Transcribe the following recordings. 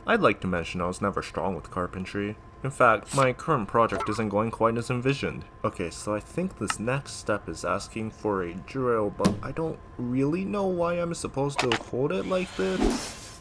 I'd like to mention I was never strong with carpentry. In fact, my current project isn't going quite as envisioned. Okay, so I think this next step is asking for a drill, but I don't really know why I'm supposed to hold it like this.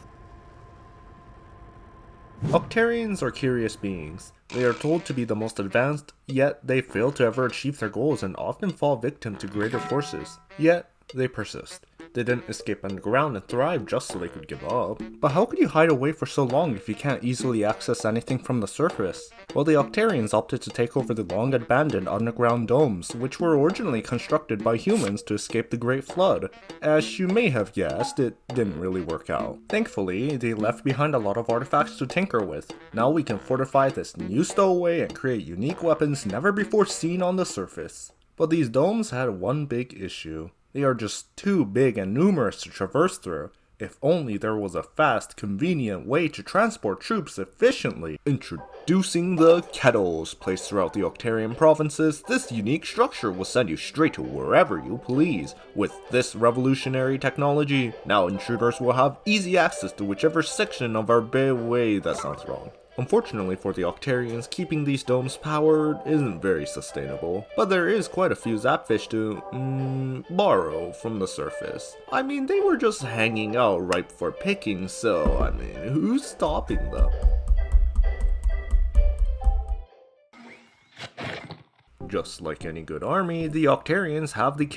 Octarians are curious beings. They are told to be the most advanced, yet they fail to ever achieve their goals and often fall victim to greater forces. Yet, they persist. They didn't escape underground and thrive just so they could give up. But how could you hide away for so long if you can't easily access anything from the surface? Well, the Octarians opted to take over the long abandoned underground domes, which were originally constructed by humans to escape the Great Flood. As you may have guessed, it didn't really work out. Thankfully, they left behind a lot of artifacts to tinker with. Now we can fortify this new stowaway and create unique weapons never before seen on the surface. But these domes had one big issue. They are just too big and numerous to traverse through. If only there was a fast, convenient way to transport troops efficiently. Introducing the kettles. Placed throughout the Octarian provinces, this unique structure will send you straight to wherever you please. With this revolutionary technology, now intruders will have easy access to whichever section of our way. That sounds wrong. Unfortunately for the Octarians, keeping these domes powered isn't very sustainable, but there is quite a few zapfish to, borrow from the surface. I mean, they were just hanging out ripe for picking, so, I mean, who's stopping them? Just like any good army, the Octarians have the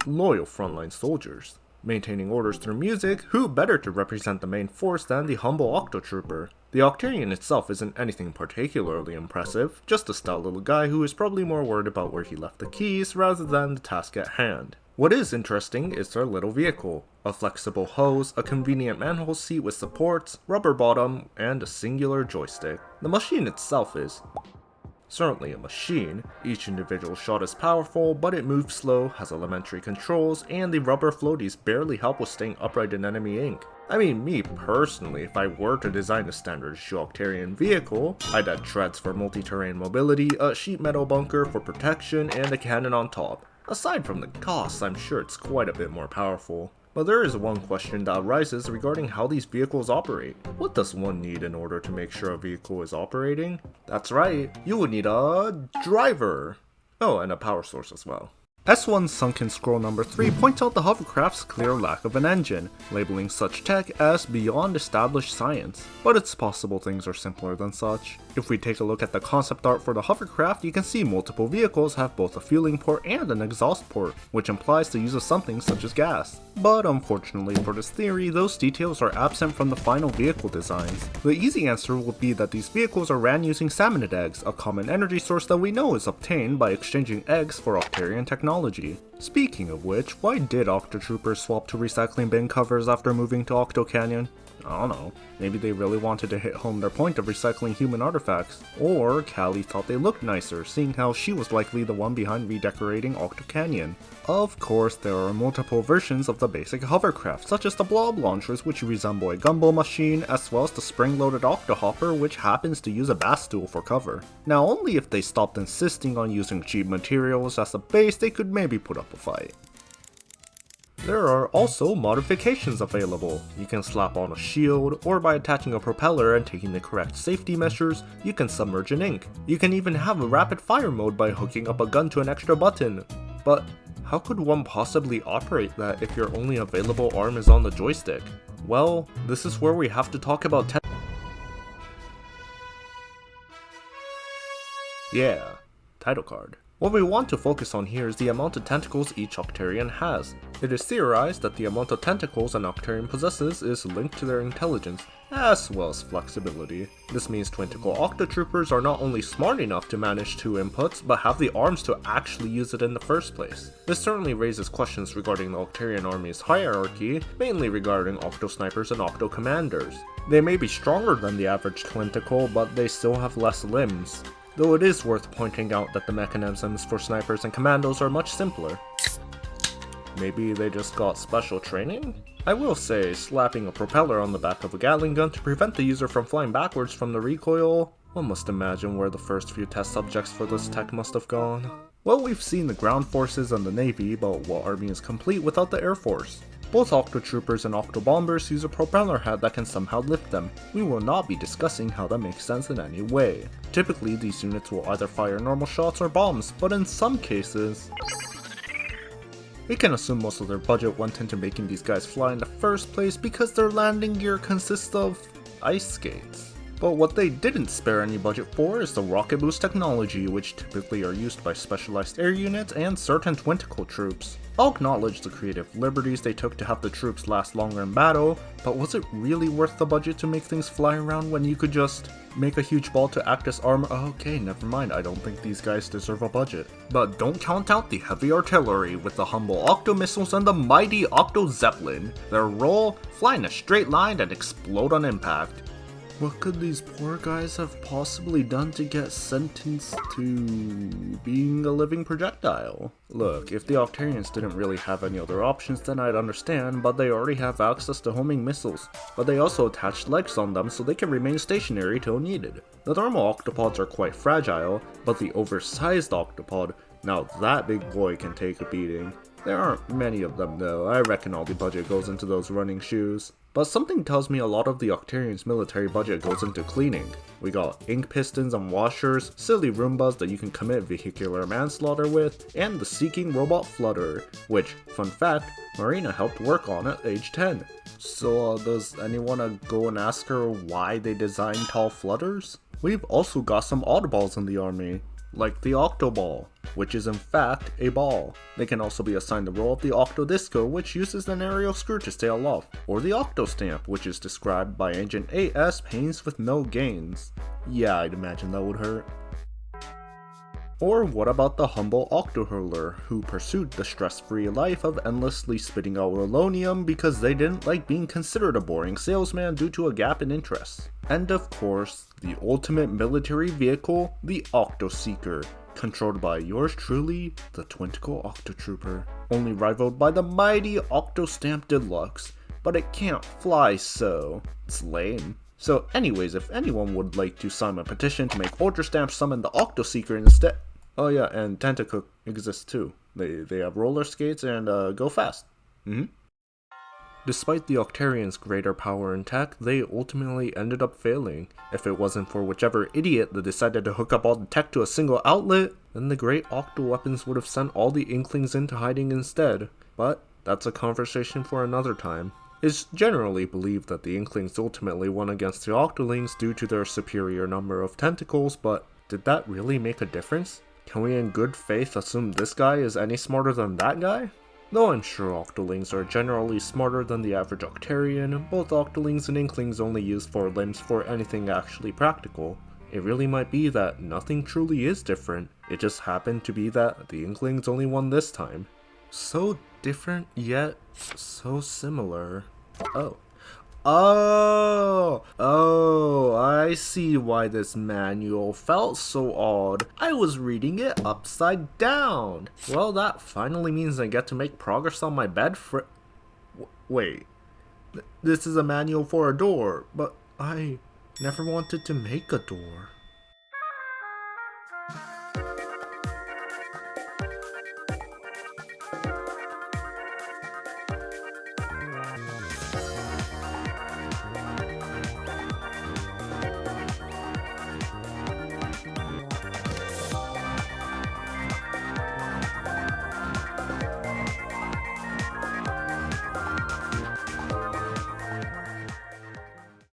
loyal frontline soldiers. Maintaining orders through music, who better to represent the main force than the humble Octo trooper? The Octarian itself isn't anything particularly impressive, just a stout little guy who is probably more worried about where he left the keys rather than the task at hand. What is interesting is their little vehicle. A flexible hose, a convenient manhole seat with supports, rubber bottom, and a singular joystick. The machine itself is certainly a machine. Each individual shot is powerful, but it moves slow, has elementary controls, and the rubber floaties barely help with staying upright in enemy ink. I mean, me personally, if I were to design a standard Octarian vehicle, I'd add treads for multi-terrain mobility, a sheet metal bunker for protection, and a cannon on top. Aside from the costs, I'm sure it's quite a bit more powerful. But there is one question that arises regarding how these vehicles operate. What does one need in order to make sure a vehicle is operating? That's right, you would need a driver. Oh, and a power source as well. S1's Sunken Scroll number 3 points out the hovercraft's clear lack of an engine, labeling such tech as beyond established science. But it's possible things are simpler than such. If we take a look at the concept art for the hovercraft, you can see multiple vehicles have both a fueling port and an exhaust port, which implies the use of something such as gas. But unfortunately for this theory, those details are absent from the final vehicle designs. The easy answer would be that these vehicles are ran using salmonid eggs, a common energy source that we know is obtained by exchanging eggs for Octarian technology. Speaking of which, why did Octo troopers swap to recycling bin covers after moving to Octo Canyon? I don't know, maybe they really wanted to hit home their point of recycling human artifacts. Or Callie thought they looked nicer, seeing how she was likely the one behind redecorating Octo Canyon. Of course, there are multiple versions of the basic hovercraft, such as the blob launchers, which resemble a gumball machine, as well as the spring-loaded octohopper, which happens to use a bass stool for cover. Now, only if they stopped insisting on using cheap materials as a base, they could maybe put up a fight. There are also modifications available. You can slap on a shield, or by attaching a propeller and taking the correct safety measures, you can submerge in ink. You can even have a rapid fire mode by hooking up a gun to an extra button. But how could one possibly operate that if your only available arm is on the joystick? Well, this is where we have to talk about title card. What we want to focus on here is the amount of tentacles each Octarian has. It is theorized that the amount of tentacles an Octarian possesses is linked to their intelligence, as well as flexibility. This means Twinticle Octotroopers are not only smart enough to manage two inputs, but have the arms to actually use it in the first place. This certainly raises questions regarding the Octarian army's hierarchy, mainly regarding Octo Snipers and Octo Commanders. They may be stronger than the average Twinticle, but they still have less limbs. Though it is worth pointing out that the mechanisms for snipers and commandos are much simpler. Maybe they just got special training? I will say, slapping a propeller on the back of a Gatling gun to prevent the user from flying backwards from the recoil, one must imagine where the first few test subjects for this tech must have gone. Well, we've seen the ground forces and the navy, but what army is complete without the air force? Both Octo Troopers and Octo Bombers use a propeller head that can somehow lift them. We will not be discussing how that makes sense in any way. Typically, these units will either fire normal shots or bombs, but in some cases, we can assume most of their budget went into making these guys fly in the first place because their landing gear consists of ice skates. But what they didn't spare any budget for is the rocket boost technology, which typically are used by specialized air units and certain Twinticle troops. I'll acknowledge the creative liberties they took to have the troops last longer in battle, but was it really worth the budget to make things fly around when you could just make a huge ball to act as armor? Okay, never mind, I don't think these guys deserve a budget. But don't count out the heavy artillery with the humble Octo missiles and the mighty Octo Zeppelin. Their roll, fly in a straight line and explode on impact. What could these poor guys have possibly done to get sentenced to being a living projectile? Look, if the Octarians didn't really have any other options, then I'd understand, but they already have access to homing missiles. But they also attached legs on them so they can remain stationary till needed. The normal octopods are quite fragile, but the oversized octopod, now that big boy can take a beating. There aren't many of them though, I reckon all the budget goes into those running shoes. But something tells me a lot of the Octarians' military budget goes into cleaning. We got ink pistons and washers, silly Roombas that you can commit vehicular manslaughter with, and the Seeking Robot Flutter, which, fun fact, Marina helped work on at age 10. So does anyone go and ask her why they designed tall flutters? We've also got some oddballs in the army, like the Octoball, which is in fact a ball. They can also be assigned the role of the Octodisco, which uses an aerial screw to stay aloft, or the Octostamp, which is described by Agent AS pains with no gains. Yeah, I'd imagine that would hurt. Or what about the humble Octohurler, who pursued the stress-free life of endlessly spitting out Rolonium because they didn't like being considered a boring salesman due to a gap in interests. And of course, the ultimate military vehicle, the Octoseeker, controlled by yours truly, the Twinticle Octotrooper, only rivaled by the mighty Octostamp Deluxe, but it can't fly, so it's lame. So anyways, if anyone would like to sign my petition to make Ultrastamp summon the Octoseeker instead. Oh yeah, and Tentacook exists too. They have roller skates and go fast. Despite the Octarians' greater power and tech, they ultimately ended up failing. If it wasn't for whichever idiot that decided to hook up all the tech to a single outlet, then the great Octo weapons would have sent all the Inklings into hiding instead. But that's a conversation for another time. It's generally believed that the Inklings ultimately won against the Octolings due to their superior number of tentacles, but did that really make a difference? Can we in good faith assume this guy is any smarter than that guy? Though I'm sure Octolings are generally smarter than the average Octarian, both Octolings and Inklings only use 4 limbs for anything actually practical. It really might be that nothing truly is different, it just happened to be that the Inklings only won this time. So different, yet so similar. Oh, I see why this manual felt so odd. I was reading it upside down. Well, that finally means I get to make progress on my bed wait. This is a manual for a door, but I never wanted to make a door.